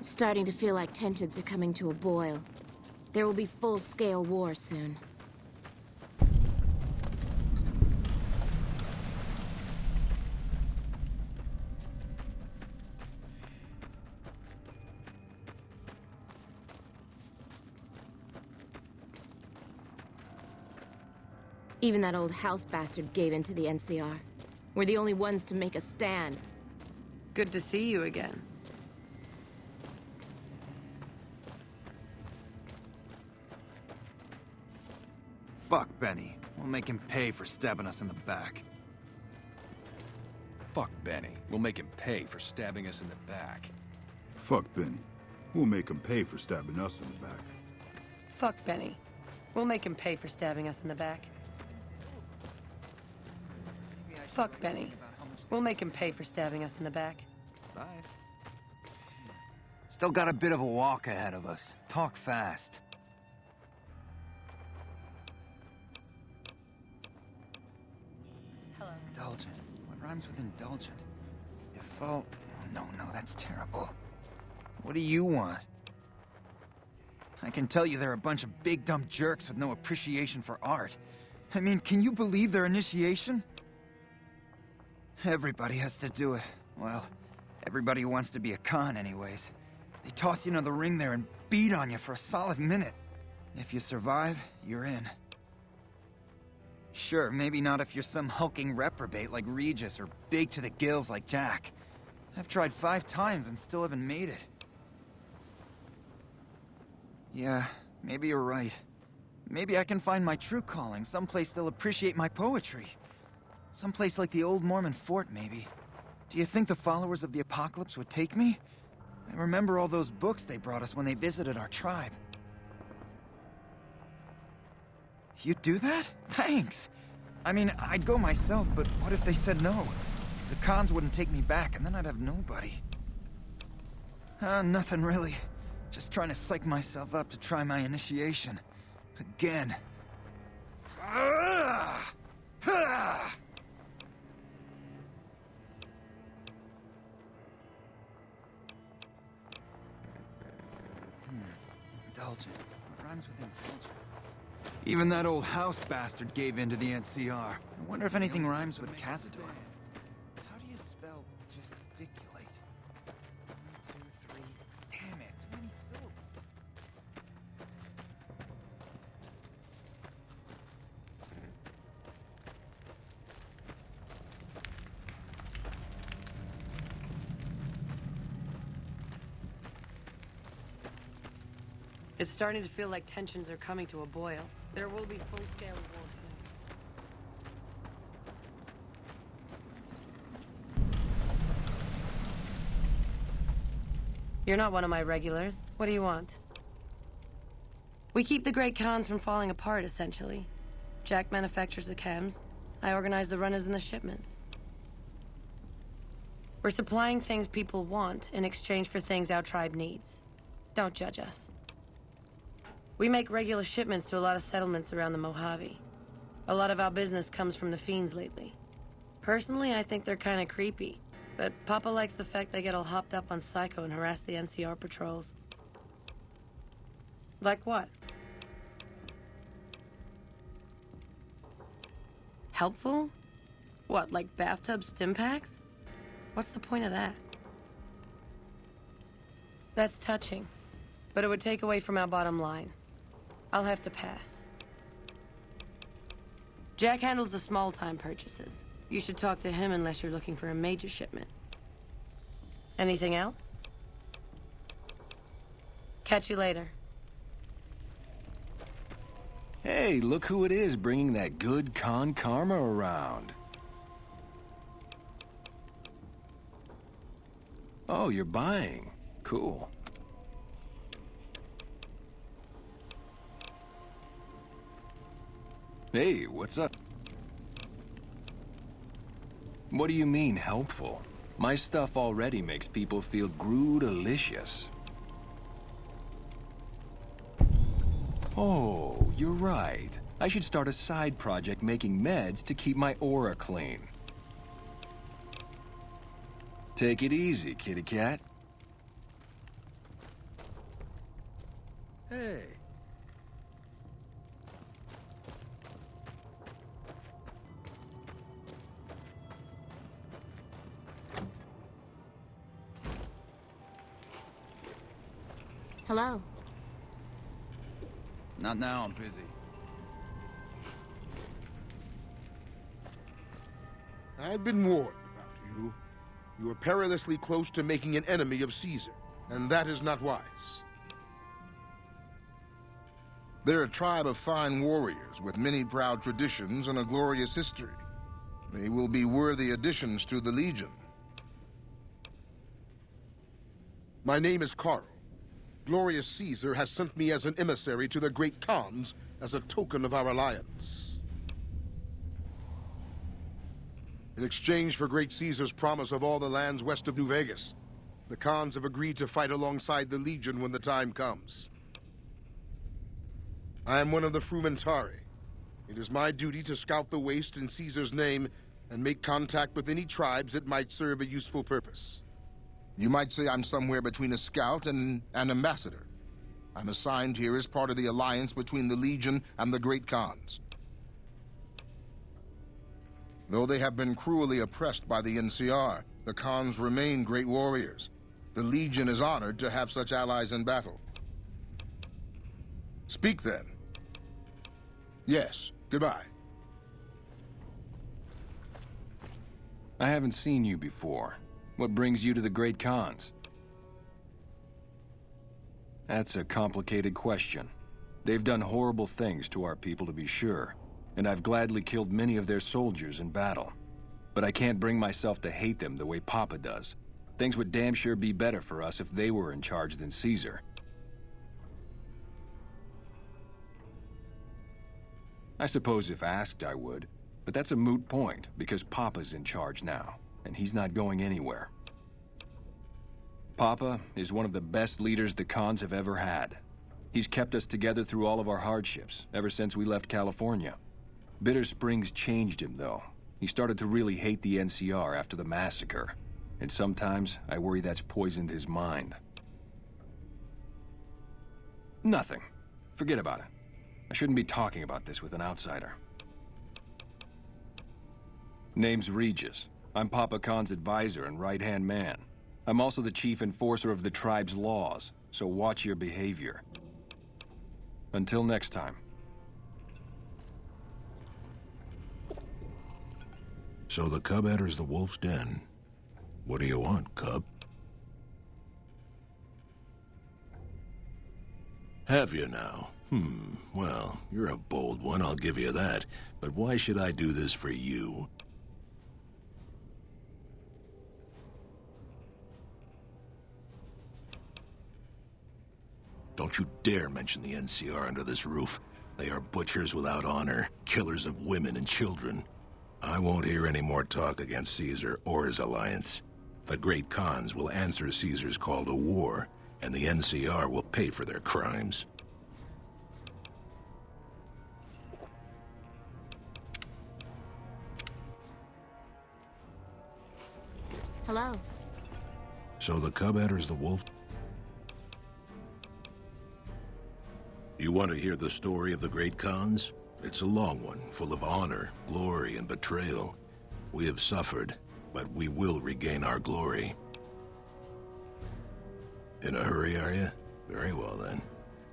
Starting to feel like tensions are coming to a boil. There will be full-scale war soon. Even that old house bastard gave in to the NCR. We're the only ones to make a stand. Good to see you again. Fuck Benny. We'll make him pay for stabbing us in the back. Fuck Benny. We'll make him pay for stabbing us in the back. Fuck Benny. We'll make him pay for stabbing us in the back. Fuck Benny. We'll make him pay for stabbing us in the back. Fuck Benny. We'll make him pay for stabbing us in the back. Bye. Still got a bit of a walk ahead of us. Talk fast. Hello. Indulgent. What rhymes with indulgent? Oh, no, that's terrible. What do you want? I can tell you they're a bunch of big dumb jerks with no appreciation for art. I mean, can you believe their initiation? Everybody has to do it. Well, everybody who wants to be a con anyways. They toss you into the ring there and beat on you for a solid minute. If you survive, you're in. Sure, maybe not if you're some hulking reprobate like Regis or big to the gills like Jack. I've tried 5 times and still haven't made it. Yeah, maybe you're right. Maybe I can find my true calling, someplace they'll appreciate my poetry. Someplace like the old Mormon fort, maybe. Do you think the followers of the apocalypse would take me? I remember all those books they brought us when they visited our tribe. You'd do that? Thanks! I mean, I'd go myself, but what if they said no? The cons wouldn't take me back, and then I'd have nobody. Nothing really. Just trying to psych myself up to try my initiation. Again. Indulgent. What rhymes with indulgent? Even that old house bastard gave in to the NCR. I wonder if anything rhymes with Cazador. How do you spell gesticulate? 1, 2, 3. Damn it, too many syllables. It's starting to feel like tensions are coming to a boil. There will be full-scale war soon. You're not one of my regulars. What do you want? We keep the Great Khans from falling apart, essentially. Jack manufactures the chems. I organize the runners and the shipments. We're supplying things people want in exchange for things our tribe needs. Don't judge us. We make regular shipments to a lot of settlements around the Mojave. A lot of our business comes from the Fiends lately. Personally, I think they're kind of creepy, but Papa likes the fact they get all hopped up on Psycho and harass the NCR patrols. Like what? Helpful? What, like bathtub stim packs? What's the point of that? That's touching, but it would take away from our bottom line. I'll have to pass. Jack handles the small-time purchases. You should talk to him unless you're looking for a major shipment. Anything else? Catch you later. Hey, look who it is bringing that good con karma around. Oh, you're buying. Cool. Hey, what's up? What do you mean, helpful? My stuff already makes people feel groo-delicious. Oh, you're right. I should start a side project making meds to keep my aura clean. Take it easy, kitty cat. Hey. Hello. Not now, I'm busy. I've been warned about you. You are perilously close to making an enemy of Caesar, and that is not wise. They're a tribe of fine warriors with many proud traditions and a glorious history. They will be worthy additions to the Legion. My name is Carl. Glorious Caesar has sent me as an emissary to the great Khans as a token of our alliance. In exchange for Great Caesar's promise of all the lands west of New Vegas, the Khans have agreed to fight alongside the Legion when the time comes. I am one of the Frumentari. It is my duty to scout the waste in Caesar's name and make contact with any tribes that might serve a useful purpose. You might say I'm somewhere between a scout and an ambassador. I'm assigned here as part of the alliance between the Legion and the Great Khans. Though they have been cruelly oppressed by the NCR, the Khans remain great warriors. The Legion is honored to have such allies in battle. Speak then. Yes, goodbye. I haven't seen you before. What brings you to the Great Khans? That's a complicated question. They've done horrible things to our people, to be sure, and I've gladly killed many of their soldiers in battle. But I can't bring myself to hate them the way Papa does. Things would damn sure be better for us if they were in charge than Caesar. I suppose if asked, I would, but that's a moot point, because Papa's in charge now, and he's not going anywhere. Papa is one of the best leaders the Khans have ever had. He's kept us together through all of our hardships, ever since we left California. Bitter Springs changed him, though. He started to really hate the NCR after the massacre, and sometimes I worry that's poisoned his mind. Nothing. Forget about it. I shouldn't be talking about this with an outsider. Name's Regis. I'm Papa Khan's advisor and right-hand man. I'm also the chief enforcer of the tribe's laws, so watch your behavior. Until next time. So the cub enters the wolf's den. What do you want, cub? Have you now? Well, you're a bold one, I'll give you that. But why should I do this for you? Don't you dare mention the NCR under this roof. They are butchers without honor, killers of women and children. I won't hear any more talk against Caesar or his alliance. The Great Khans will answer Caesar's call to war, and the NCR will pay for their crimes. Hello. So the cub enters the wolf. You want to hear the story of the Great Khans? It's a long one, full of honor, glory, and betrayal. We have suffered, but we will regain our glory. In a hurry, are you? Very well, then.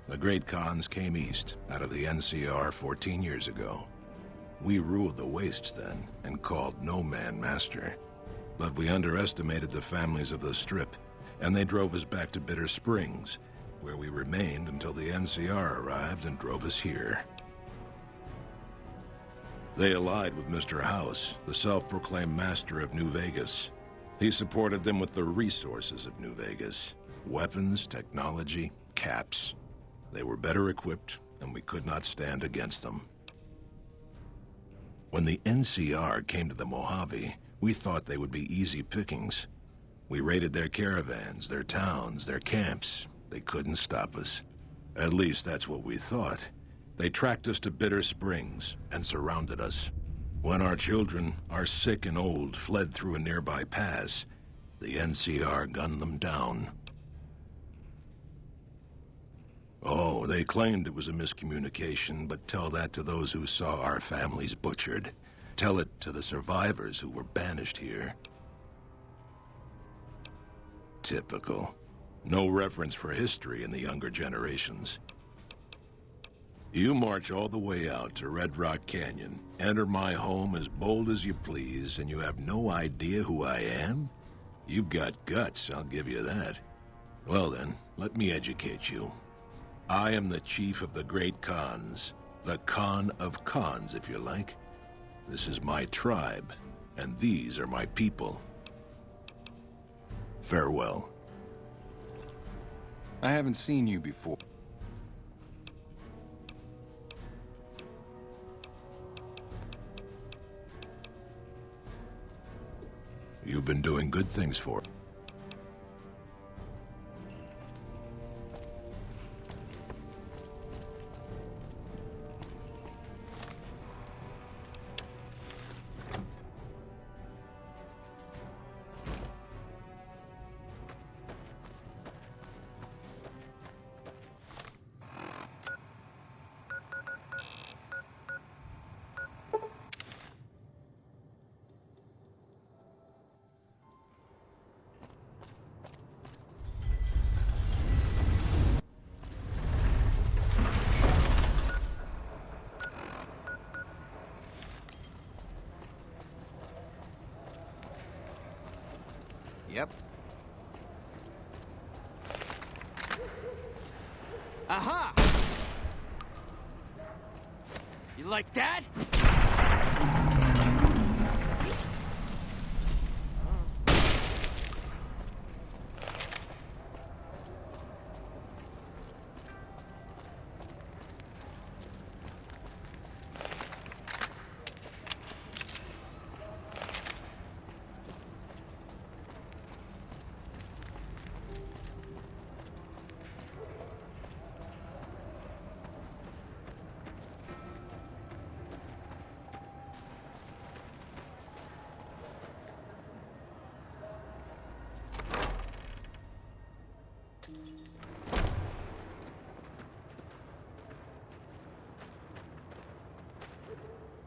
The Great Khans came east, out of the NCR 14 years ago. We ruled the wastes then, and called no man master. But we underestimated the families of the Strip, and they drove us back to Bitter Springs, where we remained until the NCR arrived and drove us here. They allied with Mr. House, the self-proclaimed master of New Vegas. He supported them with the resources of New Vegas. Weapons, technology, caps. They were better equipped, and we could not stand against them. When the NCR came to the Mojave, we thought they would be easy pickings. We raided their caravans, their towns, their camps. They couldn't stop us. At least that's what we thought. They tracked us to Bitter Springs and surrounded us. When our children, our sick and old, fled through a nearby pass, the NCR gunned them down. Oh, they claimed it was a miscommunication, but tell that to those who saw our families butchered. Tell it to the survivors who were banished here. Typical. No reference for history in the younger generations. You march all the way out to Red Rock Canyon, enter my home as bold as you please, and you have no idea who I am? You've got guts, I'll give you that. Well then, let me educate you. I am the chief of the Great Khans. The Khan of Khans, if you like. This is my tribe, and these are my people. Farewell. I haven't seen you before. You've been doing good things for it. Yep. Aha! You like that?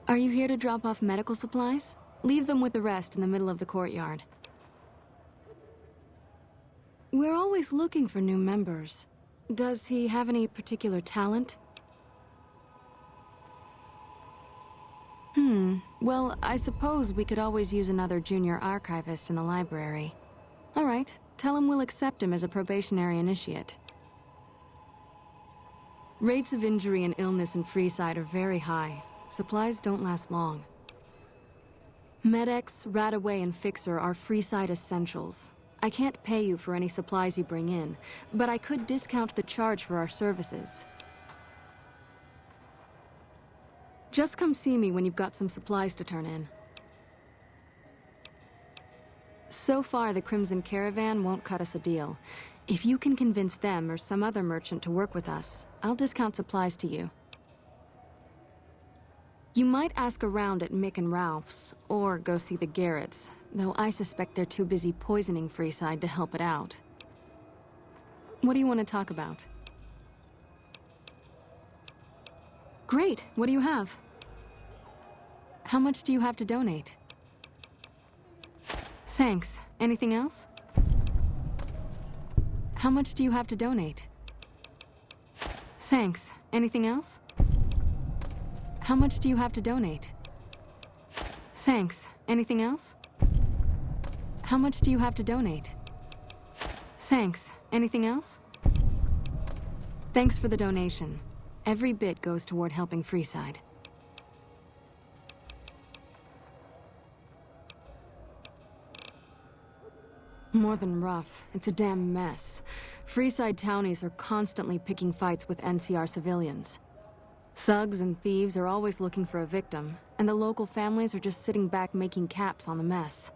Are you here to drop off medical supplies? Leave them with the rest in the middle of the courtyard. We're always looking for new members. Does he have any particular talent? Well, I suppose we could always use another junior archivist in the library. All right, tell him we'll accept him as a probationary initiate. Rates of injury and illness in Freeside are very high. Supplies don't last long. Med-X, Radaway, and Fixer are Freeside essentials. I can't pay you for any supplies you bring in, but I could discount the charge for our services. Just come see me when you've got some supplies to turn in. So far, the Crimson Caravan won't cut us a deal. If you can convince them or some other merchant to work with us, I'll discount supplies to you. You might ask around at Mick and Ralph's, or go see the Garretts, though I suspect they're too busy poisoning Freeside to help it out. What do you want to talk about? Great, what do you have? How much do you have to donate? Thanks. Anything else? How much do you have to donate? Thanks. Anything else? How much do you have to donate? Thanks. Anything else? How much do you have to donate? Thanks. Anything else? Thanks for the donation. Every bit goes toward helping Freeside. More than rough. It's a damn mess. Freeside townies are constantly picking fights with NCR civilians. Thugs and thieves are always looking for a victim, and the local families are just sitting back making caps on the mess.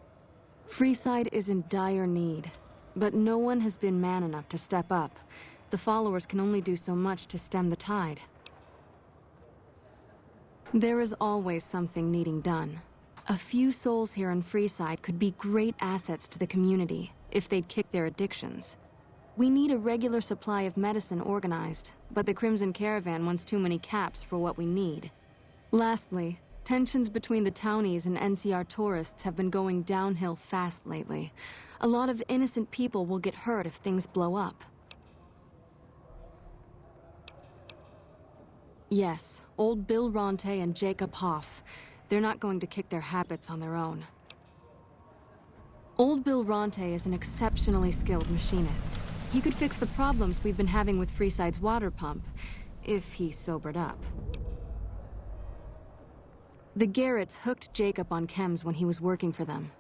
Freeside is in dire need, but no one has been man enough to step up. The followers can only do so much to stem the tide. There is always something needing done. A few souls here in Freeside could be great assets to the community if they'd kick their addictions. We need a regular supply of medicine organized, but the Crimson Caravan wants too many caps for what we need. Lastly, tensions between the townies and NCR tourists have been going downhill fast lately. A lot of innocent people will get hurt if things blow up. Yes, old Bill Ronte and Jacob Hoff. They're not going to kick their habits on their own. Old Bill Ronte is an exceptionally skilled machinist. He could fix the problems we've been having with Freeside's water pump, if he sobered up. The Garretts hooked Jacob on chems when he was working for them.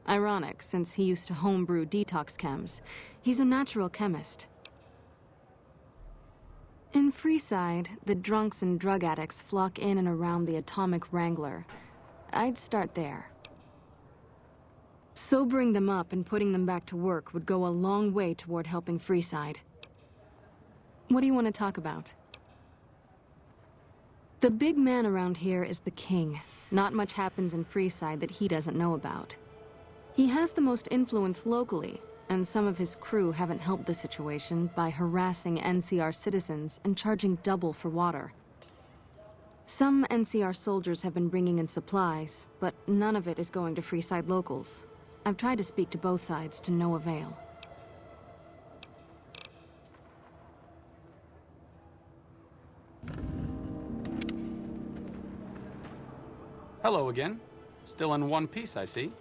Ironic, since he used to homebrew detox chems. He's a natural chemist. In Freeside, the drunks and drug addicts flock in and around the Atomic Wrangler. I'd start there. Sobering them up and putting them back to work would go a long way toward helping Freeside. What do you want to talk about? The big man around here is the king. Not much happens in Freeside that he doesn't know about. He has the most influence locally, and some of his crew haven't helped the situation by harassing NCR citizens and charging double for water. Some NCR soldiers have been bringing in supplies, but none of it is going to Freeside locals. I've tried to speak to both sides to no avail. Hello again. Still in one piece, I see.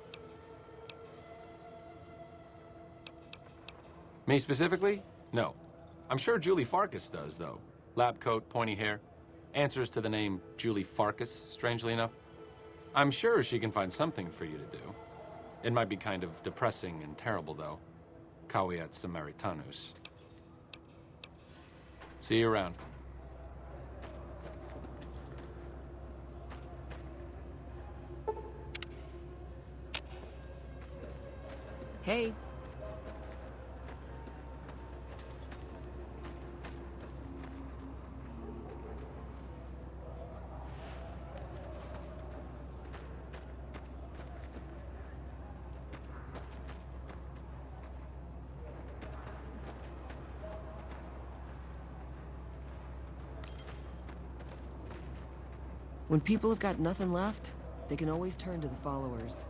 Me specifically? No. I'm sure Julie Farkas does, though. Lab coat, pointy hair. Answers to the name Julie Farkas, strangely enough. I'm sure she can find something for you to do. It might be kind of depressing and terrible, though. Caveat Samaritanus. See you around. Hey. When people have got nothing left, they can always turn to the followers.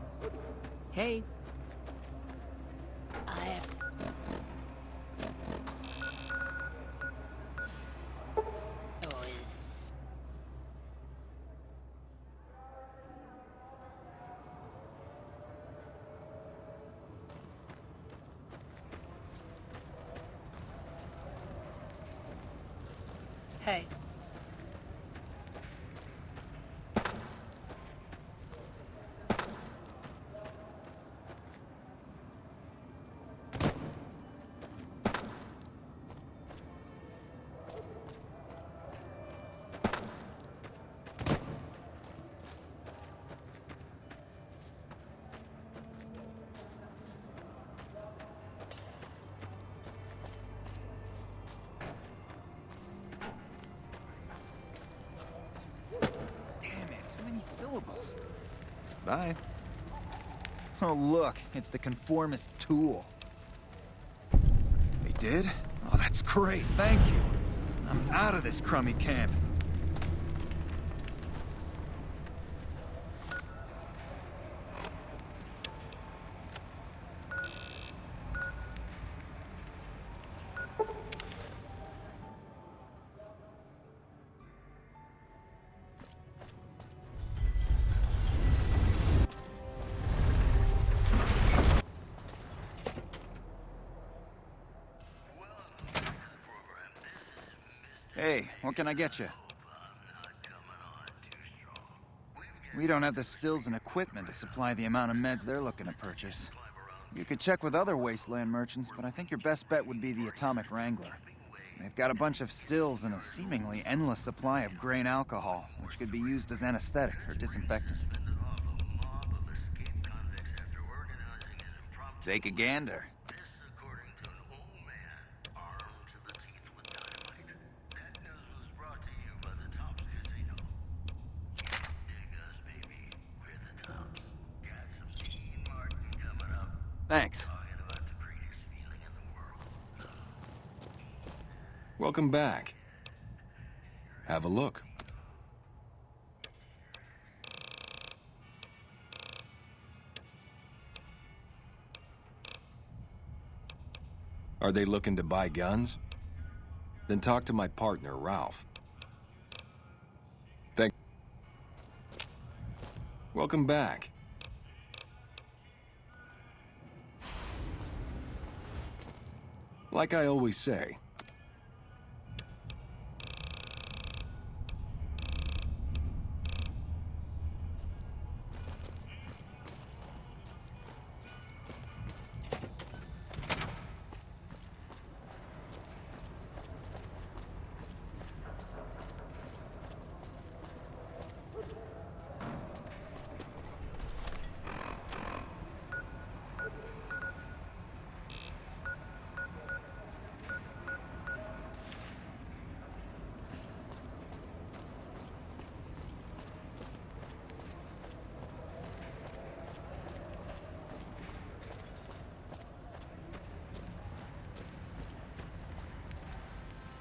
Hey. Hey. Syllables. Bye. Oh, look, it's the conformist tool. They did? Oh, that's great, thank you. I'm out of this crummy camp. Hey, what can I get you? We don't have the stills and equipment to supply the amount of meds they're looking to purchase. You could check with other wasteland merchants, but I think your best bet would be the Atomic Wrangler. They've got a bunch of stills and a seemingly endless supply of grain alcohol, which could be used as anesthetic or disinfectant. Take a gander. Thanks. Welcome back. Have a look. Are they looking to buy guns? Then talk to my partner, Ralph. Welcome back. Like I always say,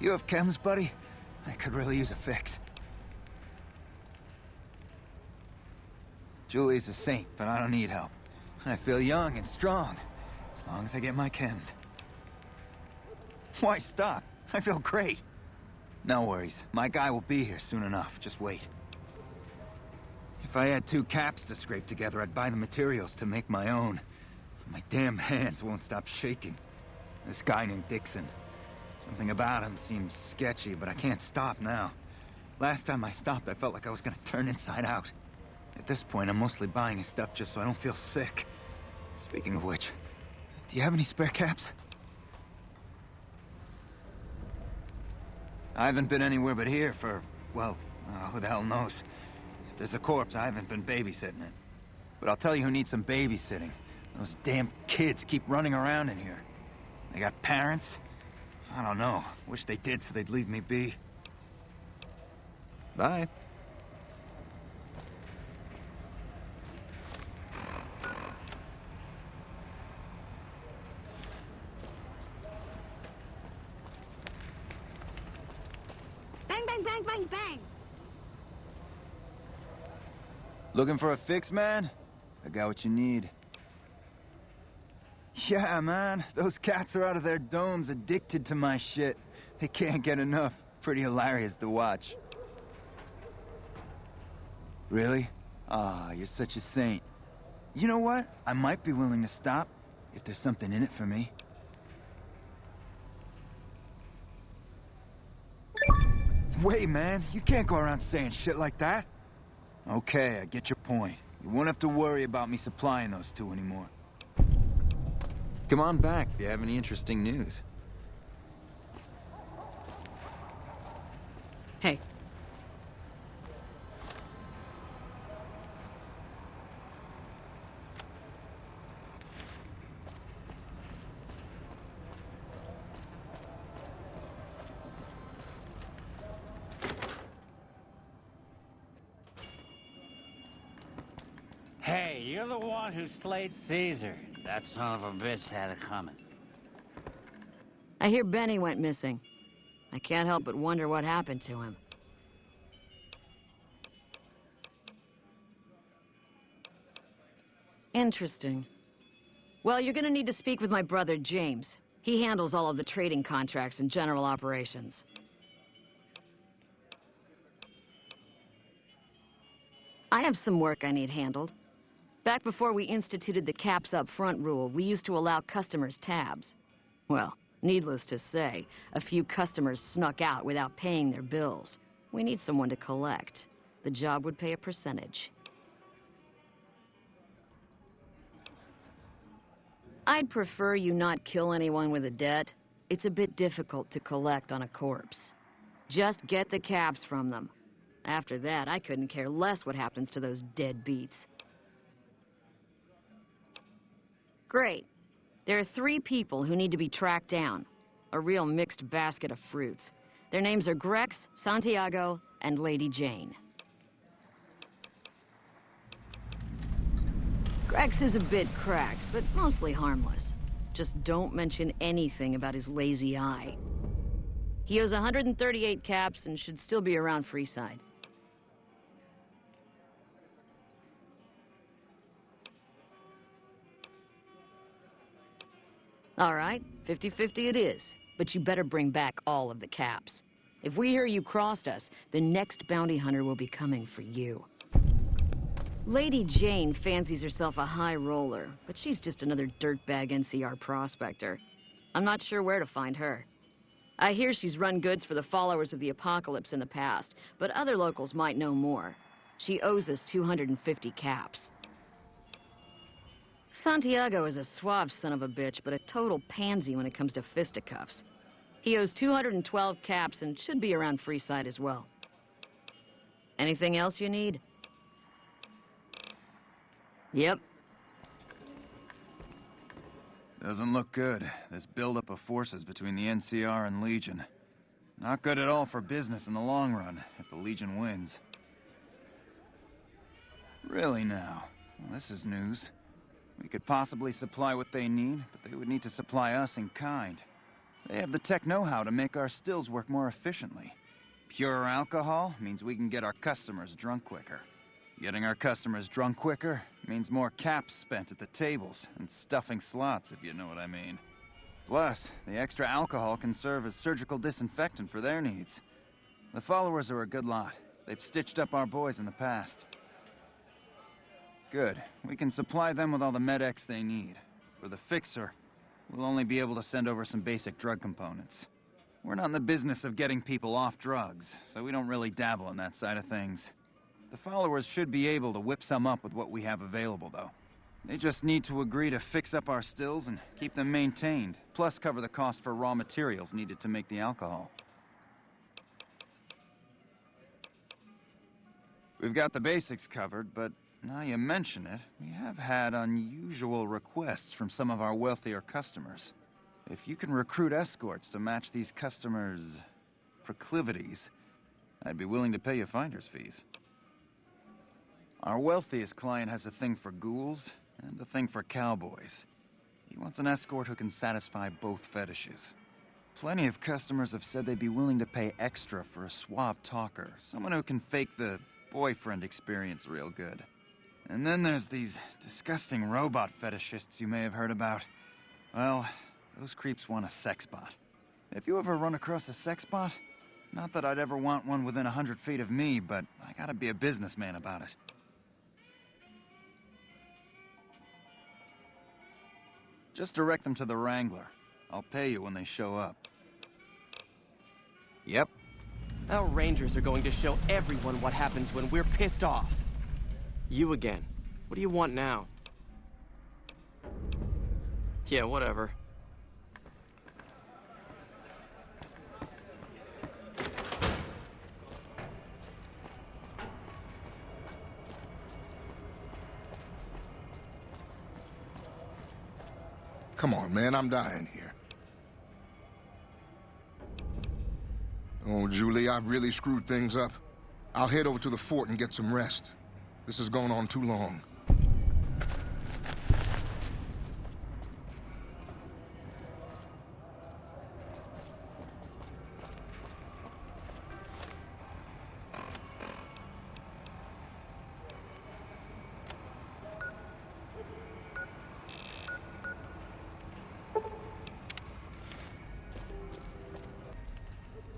You have chems, buddy? I could really use a fix. Julie's a saint, but I don't need help. I feel young and strong, as long as I get my chems. Why stop? I feel great. No worries. My guy will be here soon enough. Just wait. If I had 2 caps to scrape together, I'd buy the materials to make my own. My damn hands won't stop shaking. This guy named Dixon. Something about him seems sketchy, but I can't stop now. Last time I stopped, I felt like I was gonna turn inside out. At this point, I'm mostly buying his stuff just so I don't feel sick. Speaking of which, do you have any spare caps? I haven't been anywhere but here for, well, who the hell knows. If there's a corpse, I haven't been babysitting it. But I'll tell you who needs some babysitting. Those damn kids keep running around in here. They got parents? I don't know. Wish they did so they'd leave me be. Bye. Bang, bang, bang, bang, bang! Looking for a fix, man? I got what you need. Yeah, man. Those cats are out of their domes addicted to my shit. They can't get enough. Pretty hilarious to watch. Really? Ah, you're such a saint. You know what? I might be willing to stop, if there's something in it for me. Wait, man. You can't go around saying shit like that. Okay, I get your point. You won't have to worry about me supplying those 2 anymore. Come on back if you have any interesting news. Hey. Hey, you're the one who slayed Caesar. That son of a bitch had it coming. I hear Benny went missing. I can't help but wonder what happened to him. Interesting. Well, you're gonna need to speak with my brother, James. He handles all of the trading contracts and general operations. I have some work I need handled. Back before we instituted the caps up front rule, we used to allow customers tabs. Well, needless to say, a few customers snuck out without paying their bills. We need someone to collect. The job would pay a percentage. I'd prefer you not kill anyone with a debt. It's a bit difficult to collect on a corpse. Just get the caps from them. After that, I couldn't care less what happens to those deadbeats. Great. There are 3 people who need to be tracked down. A real mixed basket of fruits. Their names are Grex, Santiago, and Lady Jane. Grex is a bit cracked, but mostly harmless. Just don't mention anything about his lazy eye. He owes 138 caps and should still be around Freeside. All right, 50-50 it is. But you better bring back all of the caps. If we hear you crossed us, the next bounty hunter will be coming for you. Lady Jane fancies herself a high roller, but she's just another dirtbag NCR prospector. I'm not sure where to find her. I hear she's run goods for the followers of the Apocalypse in the past, but other locals might know more. She owes us 250 caps. Santiago is a suave son of a bitch, but a total pansy when it comes to fisticuffs. He owes 212 caps and should be around Freeside as well. Anything else you need? Yep. Doesn't look good, this buildup of forces between the NCR and Legion. Not good at all for business in the long run, if the Legion wins. Really now? Well, this is news. We could possibly supply what they need, but they would need to supply us in kind. They have the tech know-how to make our stills work more efficiently. Pure alcohol means we can get our customers drunk quicker. Getting our customers drunk quicker means more caps spent at the tables and stuffing slots, if you know what I mean. Plus, the extra alcohol can serve as surgical disinfectant for their needs. The followers are a good lot. They've stitched up our boys in the past. Good. We can supply them with all the med-X they need. For the Fixer, we'll only be able to send over some basic drug components. We're not in the business of getting people off drugs, so we don't really dabble in that side of things. The followers should be able to whip some up with what we have available, though. They just need to agree to fix up our stills and keep them maintained, plus cover the cost for raw materials needed to make the alcohol. We've got the basics covered, but now you mention it, we have had unusual requests from some of our wealthier customers. If you can recruit escorts to match these customers' proclivities, I'd be willing to pay you finder's fees. Our wealthiest client has a thing for ghouls and a thing for cowboys. He wants an escort who can satisfy both fetishes. Plenty of customers have said they'd be willing to pay extra for a suave talker, someone who can fake the boyfriend experience real good. And then there's these disgusting robot fetishists you may have heard about. Well, those creeps want a sex bot. If you ever run across a sex bot, not that I'd ever want one within 100 feet of me, but I gotta be a businessman about it. Just direct them to the Wrangler. I'll pay you when they show up. Yep. Our Rangers are going to show everyone what happens when we're pissed off. You again. What do you want now? Yeah, whatever. Come on, man, I'm dying here. Oh, Julie, I've really screwed things up. I'll head over to the fort and get some rest. This has gone on too long.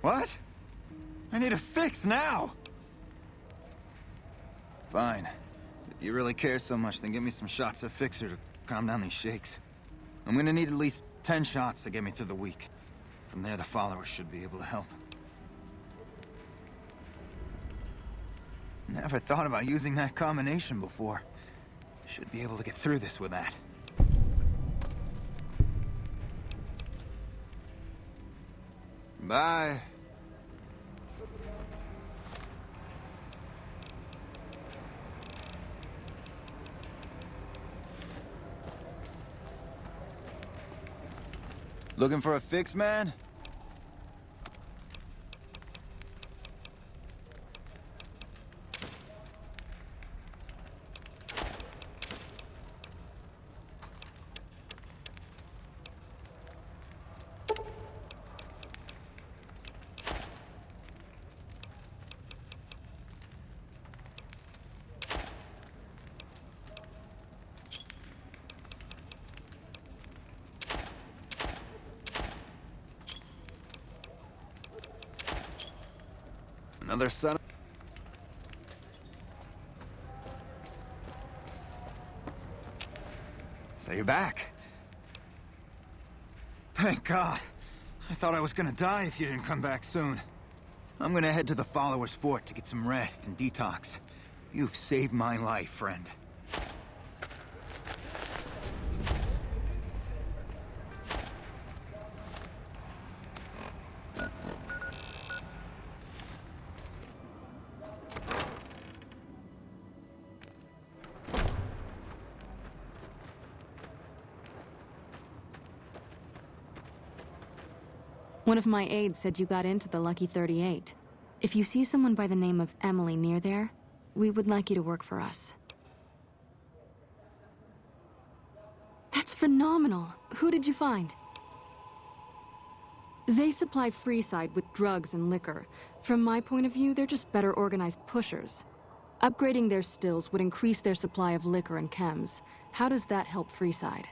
What? I need a fix now! Fine. If you really care so much, then give me some shots of Fixer to calm down these shakes. I'm gonna need at least 10 shots to get me through the week. From there, the followers should be able to help. Never thought about using that combination before. Should be able to get through this with that. Bye. Looking for a fix, man? Another son of... So you're back. Thank God. I thought I was gonna die if you didn't come back soon. I'm gonna head to the Followers' Fort to get some rest and detox. You've saved my life, friend. One of my aides said you got into the Lucky 38. If you see someone by the name of Emily near there, we would like you to work for us. That's phenomenal! Who did you find? They supply Freeside with drugs and liquor. From my point of view, they're just better organized pushers. Upgrading their stills would increase their supply of liquor and chems. How does that help Freeside?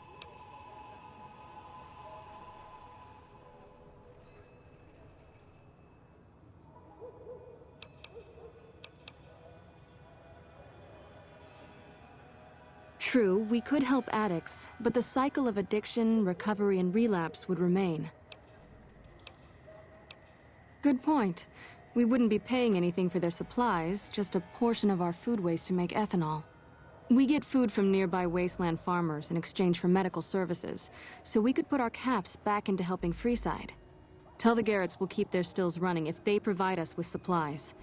True, we could help addicts, but the cycle of addiction, recovery, and relapse would remain. Good point. We wouldn't be paying anything for their supplies, just a portion of our food waste to make ethanol. We get food from nearby wasteland farmers in exchange for medical services, so we could put our caps back into helping Freeside. Tell the Garretts we'll keep their stills running if they provide us with supplies.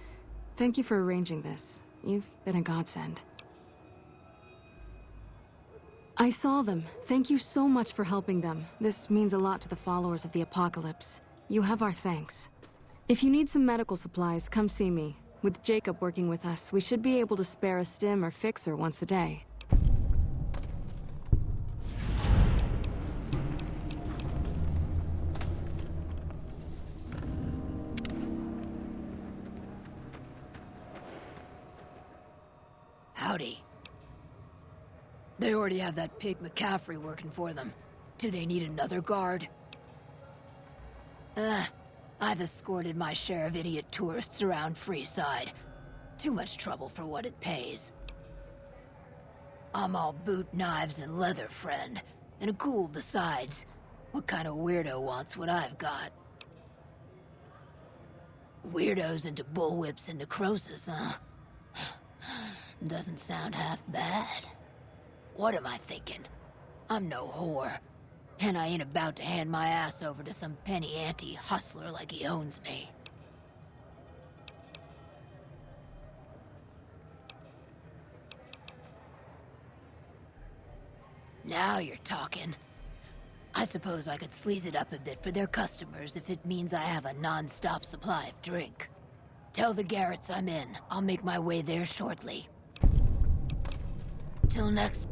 Thank you for arranging this. You've been a godsend. I saw them. Thank you so much for helping them. This means a lot to the followers of the Apocalypse. You have our thanks. If you need some medical supplies, come see me. With Jacob working with us, we should be able to spare a stim or fixer once a day. Howdy. They already have that pig McCaffrey working for them. Do they need another guard? I've escorted my share of idiot tourists around Freeside. Too much trouble for what it pays. I'm all boot, knives, and leather, friend. And a ghoul besides. What kind of weirdo wants what I've got? Weirdos into bullwhips and necrosis, huh? Doesn't sound half bad. What am I thinking? I'm no whore. And I ain't about to hand my ass over to some penny-ante hustler like he owns me. Now you're talking. I suppose I could sleaze it up a bit for their customers if it means I have a non-stop supply of drink. Tell the Garretts I'm in. I'll make my way there shortly. Till next